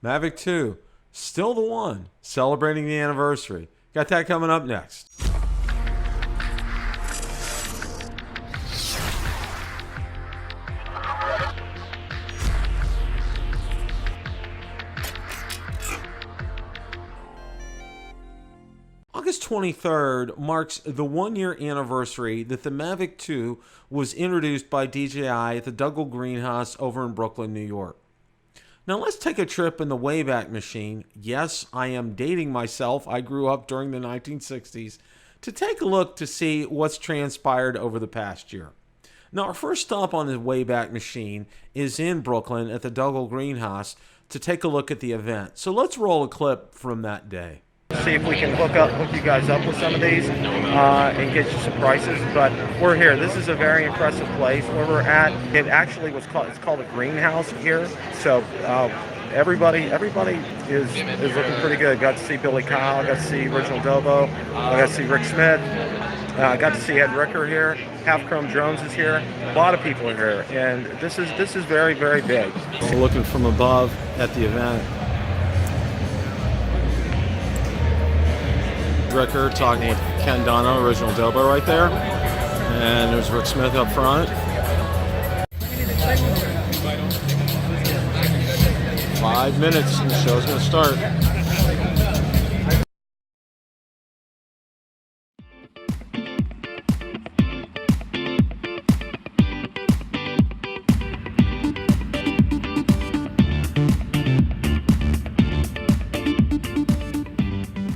Mavic 2, still the one, celebrating the anniversary. Got that coming up next. August 23rd marks the one-year anniversary that the Mavic 2 was introduced by DJI at the Douglas Greenhouse over in Brooklyn, New York. Now let's take a trip in the Wayback Machine. Yes, I am dating myself. I grew up during the 1960s. To take a look to see what's transpired over the past year. Now our first stop on the Wayback Machine is in Brooklyn at the Douglas Greenhouse to take a look at the event. So let's roll a clip from that day. See if we can hook you guys up with some of these and get you some prices. But we're here. This is a very impressive place where we're at. It actually it's called a greenhouse here. So everybody is looking pretty good. Got to see Billy Kyle. Got to see Original Dobo. I got to see Rick Smith. Got to see Ed Ricker here. Half Chrome Drones is here. A lot of people are here, and this is very, very big. So looking from above at the event. Ricker talking with Ken Dono, Original Dobo right there. And there's Rick Smith up front. 5 minutes and the show's going to start.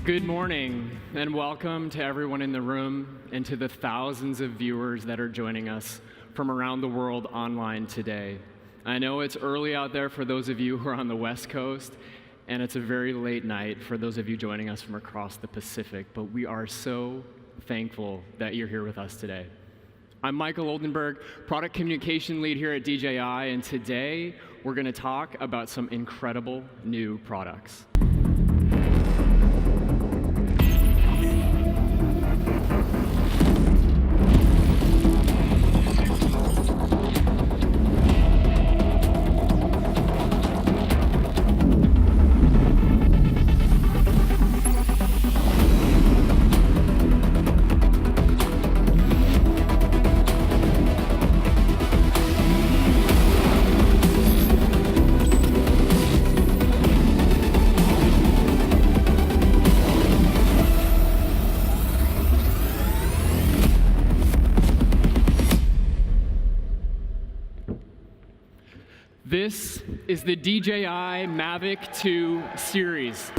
Good morning and welcome to everyone in the room and to the thousands of viewers that are joining us from around the world online today. I know it's early out there for those of you who are on the West Coast, and it's a very late night for those of you joining us from across the Pacific, but we are so thankful that you're here with us today. I'm Michael Oldenburg, Product Communication Lead here at DJI, and today we're going to talk about some incredible new products. This is the DJI Mavic 2 series.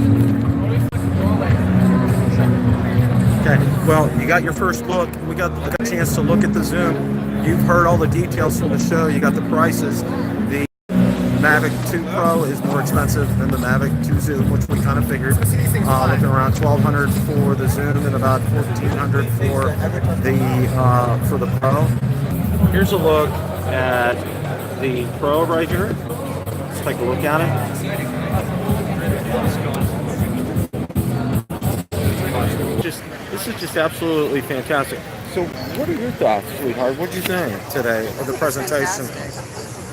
Okay, well, you got your first look. I got a chance to look at the zoom. You've heard all the details from the show. You got the prices. The Mavic 2 Pro is more expensive than the Mavic 2 Zoom, which we kind of figured. Looking around $1,200 for the Zoom and about $1,400 for the Pro. Here's a look at the Pro right here. Let's take a look at it. This is just absolutely fantastic. So what are your thoughts, sweetheart? What did you think today of the presentation?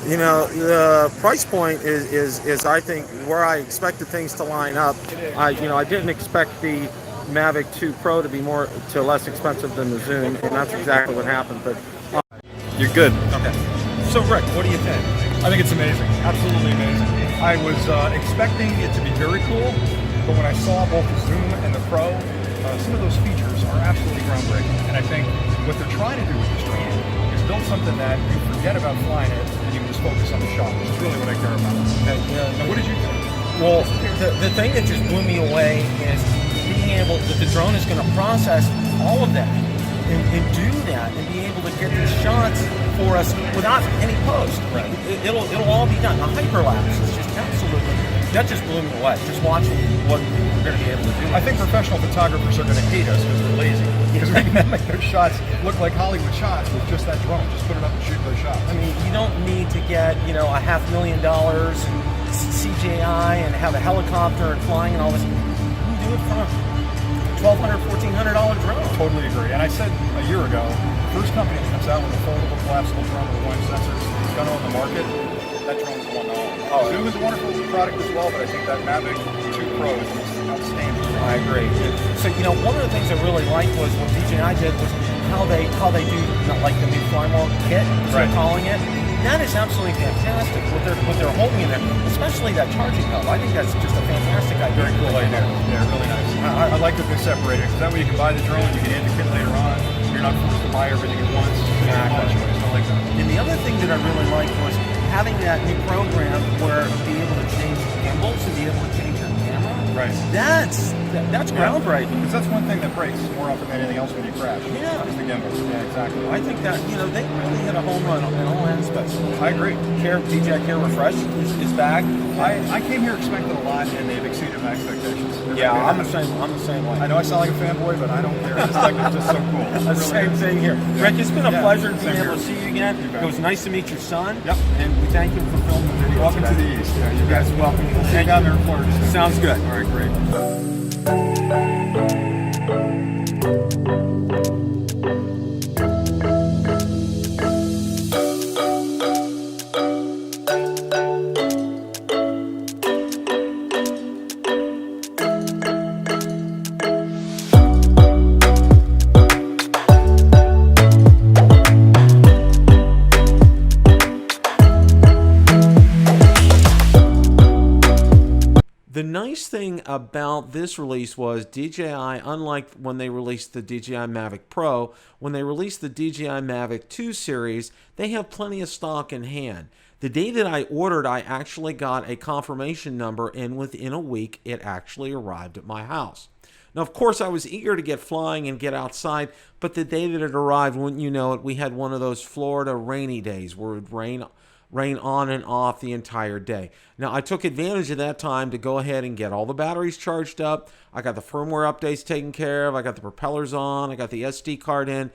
You know, the price point is I think where I expected things to line up. I didn't expect the Mavic 2 Pro to be less expensive than the Zoom, and that's exactly what happened. But you're good. Okay. So Rick, what do you think? I think it's amazing, absolutely amazing. I was expecting it to be very cool, but when I saw both the Zoom and the Pro, some of those features are absolutely groundbreaking. And I think what they're trying to do with this drone is build something that you forget about flying it and you can just focus on the shot, which is really what I care about. Okay. Now, what did you think? Well, the thing that just blew me away is being able that the drone is going to process all of that and do that and be able to get these shots for us without any post. Right. It'll all be done. The hyperlapse is just absolutely, that just blew me away. Just watching what we're going to be able to do. I think professional photographers are going to hate us because we're lazy. Because we can make those shots look like Hollywood shots with just that drone. Just put it up and shoot those shots. I mean, you don't need to get, $500,000 CGI and have a helicopter and flying and all this. You can do it from a $1,200, $1,400 drone. Totally agree. And I said a year ago, the first company that comes out with a foldable collapsible drone with one sensors is going to own the market. that drone's the one to own. Zoom is a wonderful product as well, but I think that Mavic 2 Pro is outstanding. I agree. So, you know, one of the things I really liked was what DJI did was how they do like the new fly mode kit, as they're calling it. That is absolutely fantastic. What they're holding in there, especially that charging hub. I think that's just a fantastic idea. Very cool idea. Yeah, really nice. I like that they separated, because that way you can buy the drone, you can add the kit later on. You're not forced to buy everything at once. Exactly. I like that. And the other thing that I really liked was having that new program where be able to change gimbals and be able to change your camera. Right. That's groundbreaking. Because that's one thing that breaks more often than anything else when you crash. Yeah. Is the gimbals. Yeah, exactly. I think that, you know, they really hit a home run in all aspects. I agree. DJI Care Refresh is back. I came here expecting a lot, and they've exceeded my expectations. Yeah, I'm the same way. I know I sound like a fanboy, but I don't care. This tech is just so cool. The same thing here. Yeah. Rick, it's been a pleasure being able to see you again. You It was nice to meet your son. Yep. And we thank you for filming the video. Welcome to the East. Yeah, you guys welcome. We'll see you down there in Florida soon. Sounds good. All right, great. The nice thing about this release was DJI, unlike when they released the DJI Mavic Pro, when they released the DJI Mavic 2 series, they have plenty of stock in hand. The day that I ordered, I actually got a confirmation number, and within a week, it actually arrived at my house. Now, of course, I was eager to get flying and get outside, but the day that it arrived, wouldn't you know it, we had one of those Florida rainy days where it would rain on and off the entire day. Now, I took advantage of that time to go ahead and get all the batteries charged up. I got the firmware updates taken care of. I got the propellers on. I got the SD card in.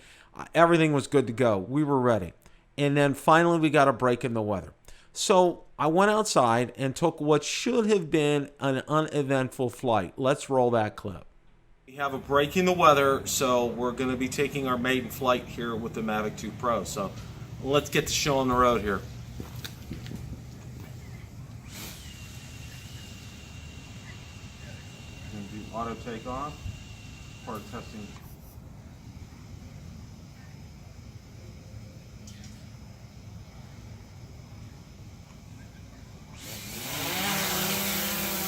Everything was good to go. We were ready. And then finally, we got a break in the weather. So I went outside and took what should have been an uneventful flight. Let's roll that clip. We have a break in the weather, so we're going to be taking our maiden flight here with the Mavic 2 Pro. So let's get the show on the road here. Auto takeoff, part testing.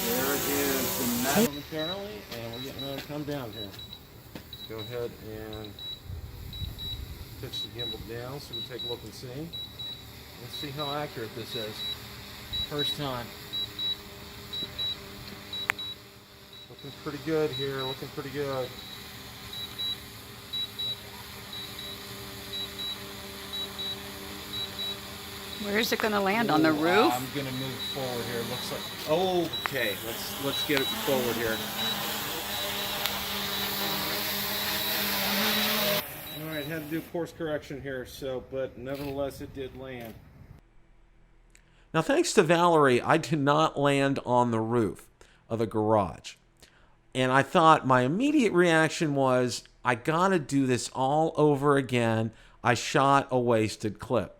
There it is, the Mavic momentarily, and we're getting ready to come down here. Let's go ahead and pitch the gimbal down so we can take a look and see. Let's see how accurate this is. First time. Looking pretty good here, looking pretty good. Where is it going to land? On the roof? I'm going to move forward here. Looks like, okay, let's get it forward here. All right, had to do course correction here, but nevertheless it did land. Now, thanks to Valerie, I did not land on the roof of the garage. And I thought, my immediate reaction was, I gotta do this all over again. I shot a wasted clip.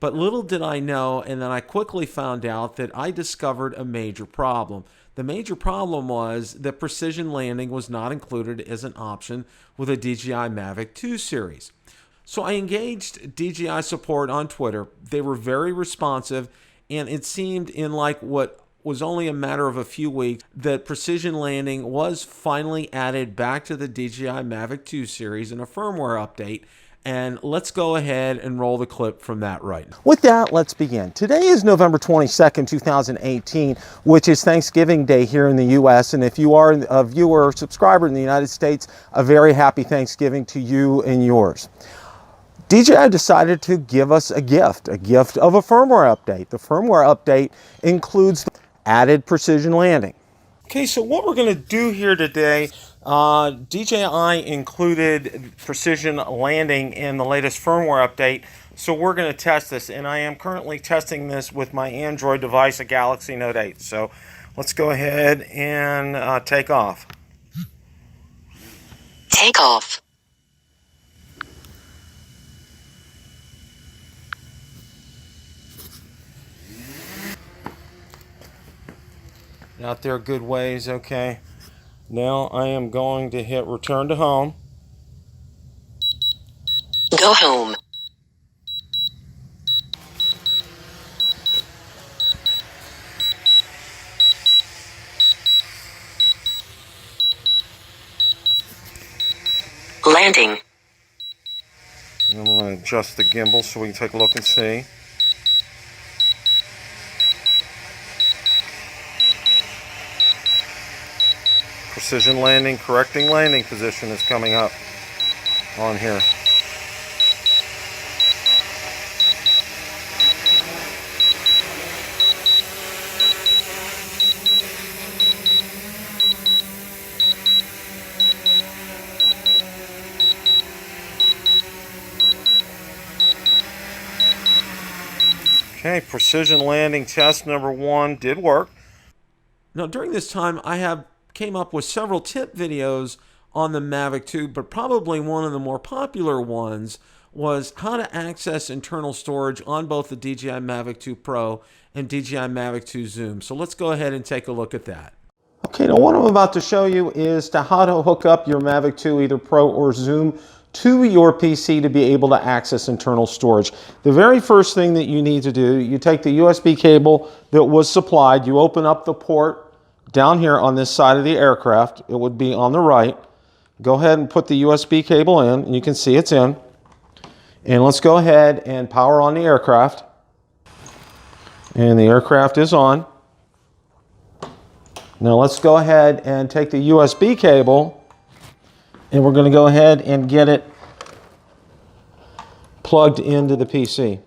But little did I know, and then I quickly found out that I discovered a major problem. The major problem was that precision landing was not included as an option with a DJI Mavic 2 series. So I engaged DJI support on Twitter. They were very responsive, and it seemed in like what was only a matter of a few weeks that precision landing was finally added back to the DJI Mavic 2 series in a firmware update. And let's go ahead and roll the clip from that right now. With that, let's begin. Today is November 22nd, 2018, which is Thanksgiving Day here in the U.S. And if you are a viewer or subscriber in the United States, a very happy Thanksgiving to you and yours. DJI decided to give us a gift of a firmware update. The firmware update includes added precision landing. Okay, so what we're going to do here today, DJI included precision landing in the latest firmware update, so we're going to test this, and I am currently testing this with my Android device, a Galaxy Note 8. So let's go ahead and take off. Take off. Out there a good ways, okay. Now I am going to hit return to home. Go home. Landing. I'm going to adjust the gimbal so we can take a look and see. Precision landing, correcting landing position is coming up on here. Okay, precision landing test number 1 did work. Now, during this time, I came up with several tip videos on the Mavic 2, but probably one of the more popular ones was how to access internal storage on both the DJI Mavic 2 Pro and DJI Mavic 2 Zoom. So let's go ahead and take a look at that. Okay, now what I'm about to show you is how to hook up your Mavic 2, either Pro or Zoom, to your PC to be able to access internal storage. The very first thing that you need to do, you take the USB cable that was supplied, you open up the port down here on this side of the aircraft, it would be on the right. Go ahead and put the USB cable in, and you can see it's in. And let's go ahead and power on the aircraft. And the aircraft is on. Now let's go ahead and take the USB cable, and we're going to go ahead and get it plugged into the PC.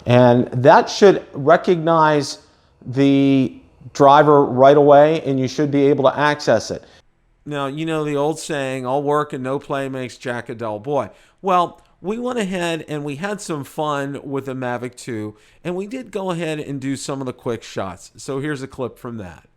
And that should recognize the driver right away, and you should be able to access it. Now, you know the old saying, all work and no play makes Jack a dull boy. Well, we went ahead and we had some fun with the Mavic 2, and we did go ahead and do some of the quick shots. So here's a clip from that.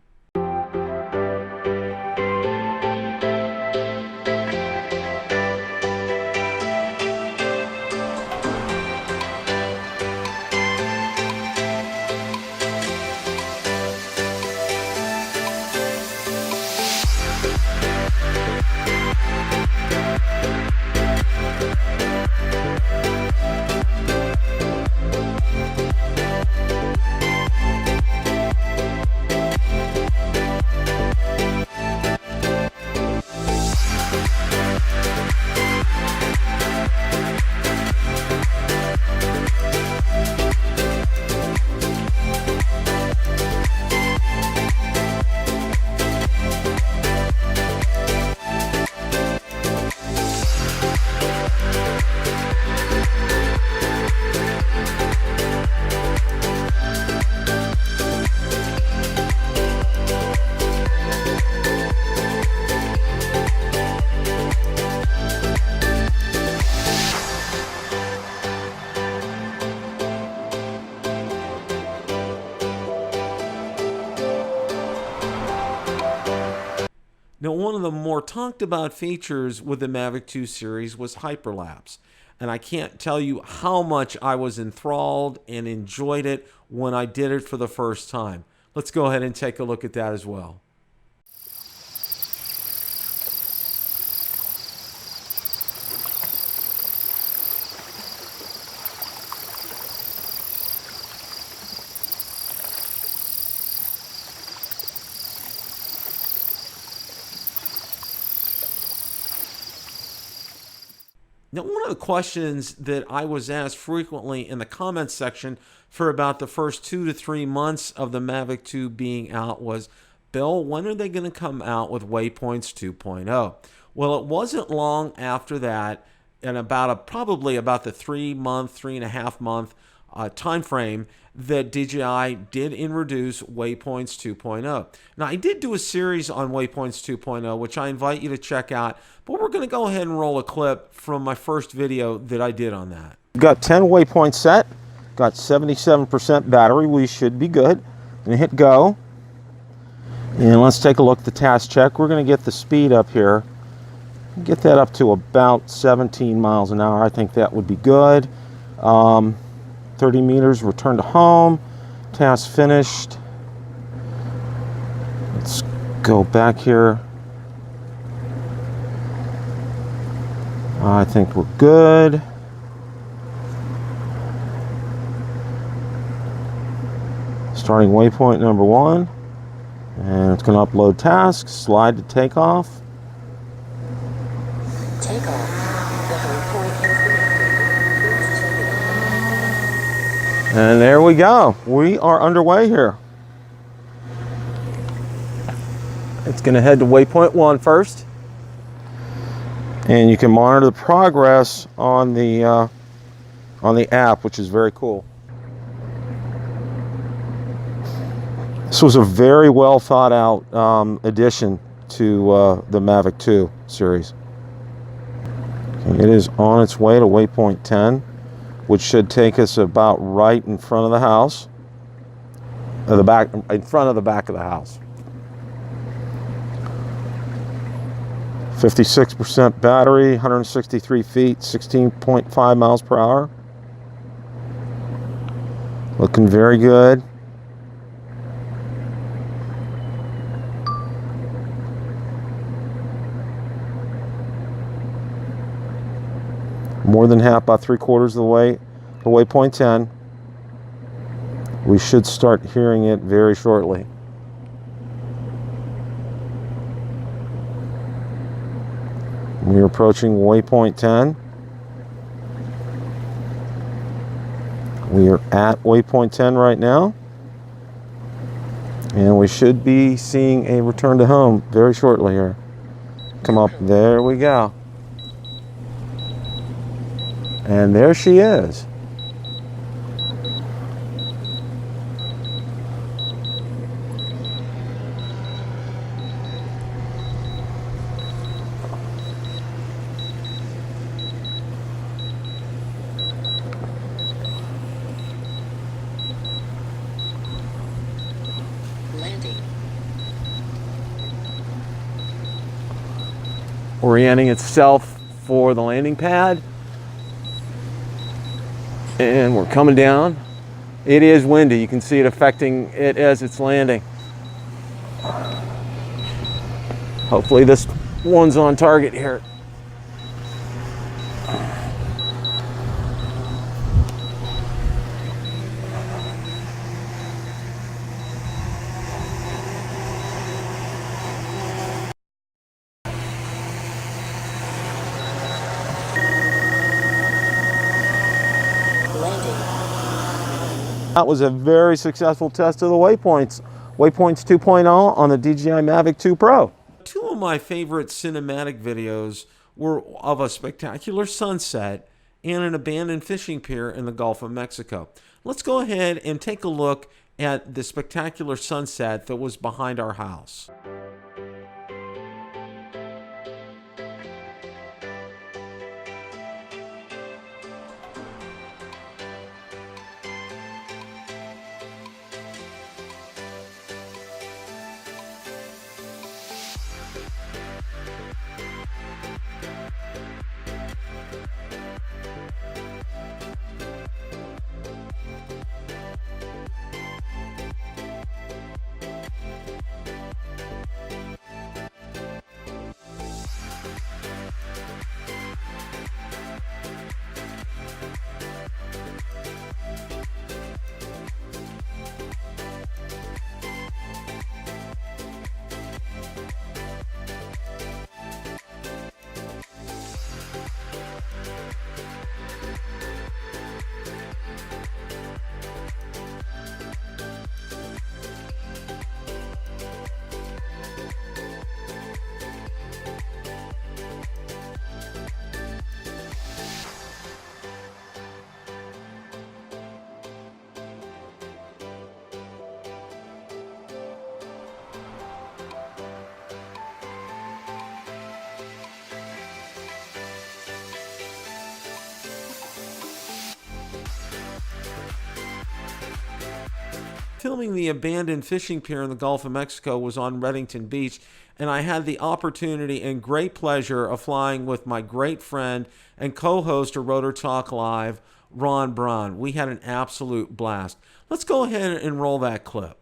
Now, one of the more talked about features with the Mavic 2 series was Hyperlapse. And I can't tell you how much I was enthralled and enjoyed it when I did it for the first time. Let's go ahead and take a look at that as well. Now, one of the questions that I was asked frequently in the comments section for about the first 2 to 3 months of the Mavic 2 being out was, Bill, when are they going to come out with Waypoints 2.0? Well, it wasn't long after that, and probably about the 3.5 month time frame, that DJI did introduce Waypoints 2.0. Now, I did do a series on Waypoints 2.0, which I invite you to check out, but we're going to go ahead and roll a clip from my first video that I did on that. Got 10 waypoints set, got 77% battery, we should be good. And hit go, and let's take a look at the task check. We're going to get the speed up here, get that up to about 17 miles an hour. I think that would be good. 30 meters, return to home. Task finished. Let's go back here. I think we're good. Starting waypoint number 1. And it's going to upload tasks. Slide to takeoff. Takeoff. The home point has been activated. And there we go. We are underway here. It's going to head to waypoint 1 first. And you can monitor the progress on the app, which is very cool. This was a very well thought out addition to the Mavic 2 series. Okay, it is on its way to waypoint 10, which should take us about right in front of the house, in front of the back of the house. 56% battery, 163 feet, 16.5 miles per hour. Looking very good. More than half, about 3/4 of the way to waypoint 10. We should start hearing it very shortly. We're approaching waypoint 10. We are at waypoint 10 right now. And we should be seeing a return to home very shortly here. Come up, there we go. And there she is. Landing. Orienting itself for the landing pad. And we're coming down. It is windy. You can see it affecting it as it's landing. Hopefully this one's on target here. That was a very successful test of the waypoints. Waypoints 2.0 on the DJI Mavic 2 Pro. Two of my favorite cinematic videos were of a spectacular sunset and an abandoned fishing pier in the Gulf of Mexico. Let's go ahead and take a look at the spectacular sunset that was behind our house. Filming the abandoned fishing pier in the Gulf of Mexico was on Reddington Beach, and I had the opportunity and great pleasure of flying with my great friend and co-host of Rotor Talk Live, Ron Braun. We had an absolute blast. Let's go ahead and roll that clip.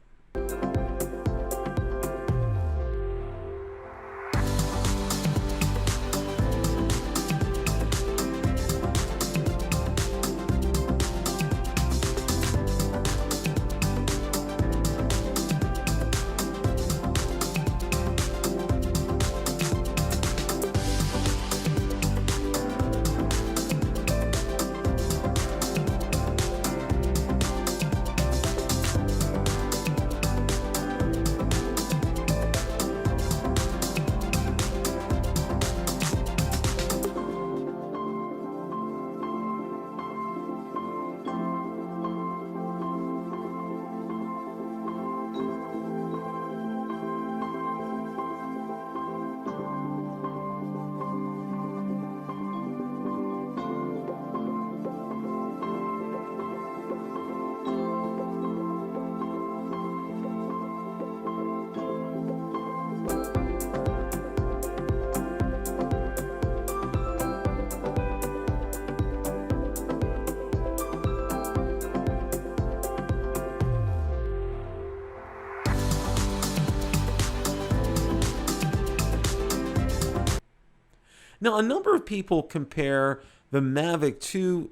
Now, a number of people compare the Mavic 2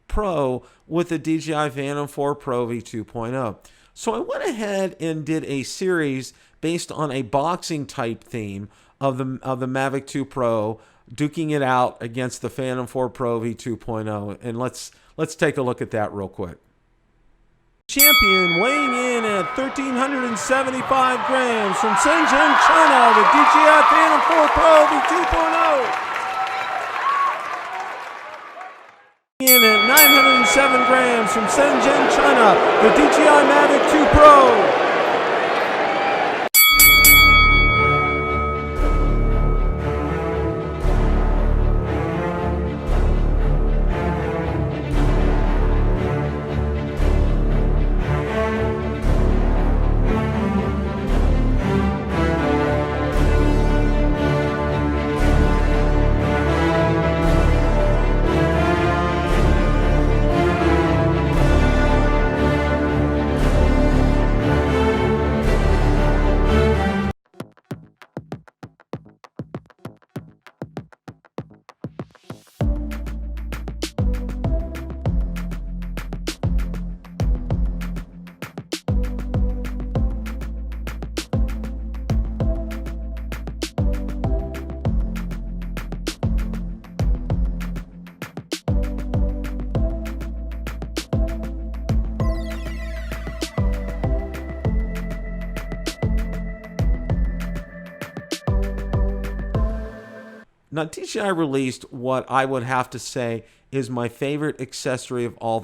Pro with the DJI Phantom 4 Pro V2.0. So I went ahead and did a series based on a boxing type theme of the Mavic 2 Pro, duking it out against the Phantom 4 Pro V2.0. And let's take a look at that real quick. Champion weighing in at 1,375 grams from Shenzhen, China, the DJI Phantom 4 Pro V2.0. In at 907 grams from Shenzhen, China, the DJI Mavic 2 Pro. Now, DJI released what I would have to say is my favorite accessory of all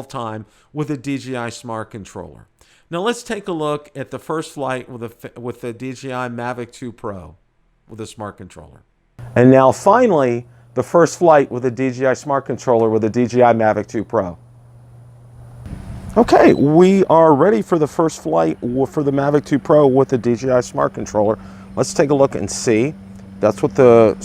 time with a DJI Smart Controller. Now, let's take a look at the first flight with the DJI Mavic 2 Pro with a Smart Controller. And now, finally, the first flight with a DJI Smart Controller with a DJI Mavic 2 Pro. Okay, we are ready for the first flight for the Mavic 2 Pro with the DJI Smart Controller. Let's take a look and see. That's what the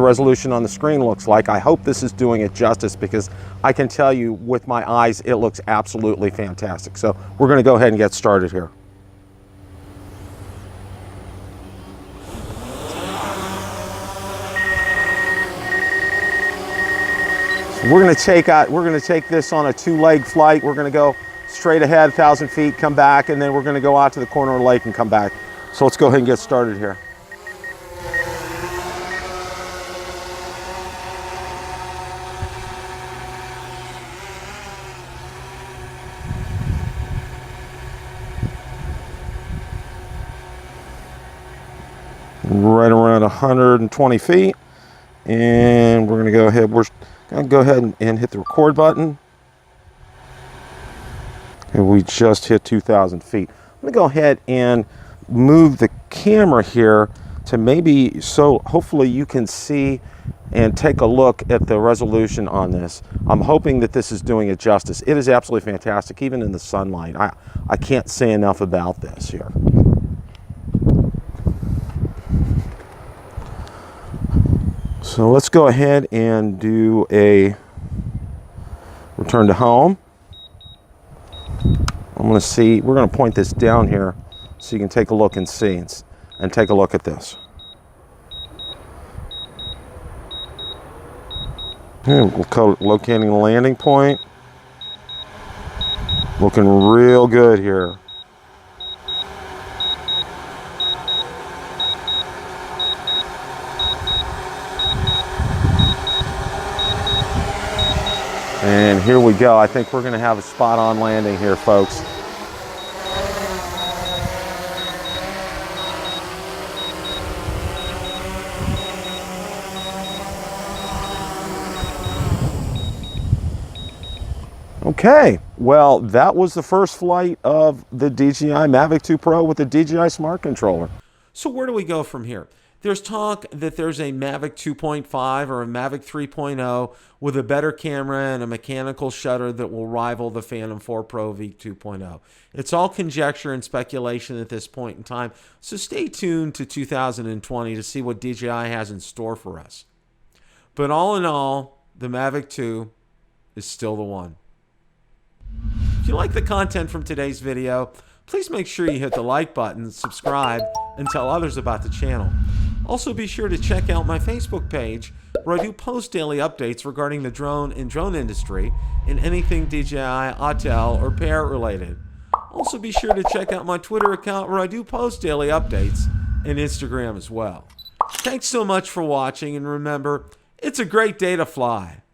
resolution on the screen looks like. I hope this is doing it justice because I can tell you with my eyes, it looks absolutely fantastic. So we're gonna go ahead and get started here. So we're gonna take this on a 2-leg flight. We're gonna go straight ahead 1,000 feet, come back, and then we're gonna go out to the corner of the lake and come back. So let's go ahead and get started here. Right around 120 feet, and we're gonna go ahead and hit the record button. And we just hit 2,000 feet. I'm gonna go ahead and move the camera here to so hopefully you can see and take a look at the resolution on this. I'm hoping that this is doing it justice. It is absolutely fantastic, even in the sunlight. I can't say enough about this here. So let's go ahead and do a return to home. I'm going to see, we're going to point this down here so you can take a look and see and take a look at this. And we'll call it locating the landing point. Looking real good here. And here we go. I think we're going to have a spot on landing here, folks. Okay, well, that was the first flight of the DJI Mavic 2 Pro with the DJI Smart Controller. So where do we go from here? There's talk that there's a Mavic 2.5 or a Mavic 3.0 with a better camera and a mechanical shutter that will rival the Phantom 4 Pro V 2.0. It's all conjecture and speculation at this point in time, so stay tuned to 2020 to see what DJI has in store for us. But all in all, the Mavic 2 is still the one. If you like the content from today's video, please make sure you hit the like button, subscribe, and tell others about the channel. Also be sure to check out my Facebook page where I do post daily updates regarding the drone and drone industry and anything DJI, Autel, or Parrot related. Also be sure to check out my Twitter account where I do post daily updates and Instagram as well. Thanks so much for watching, and remember, it's a great day to fly.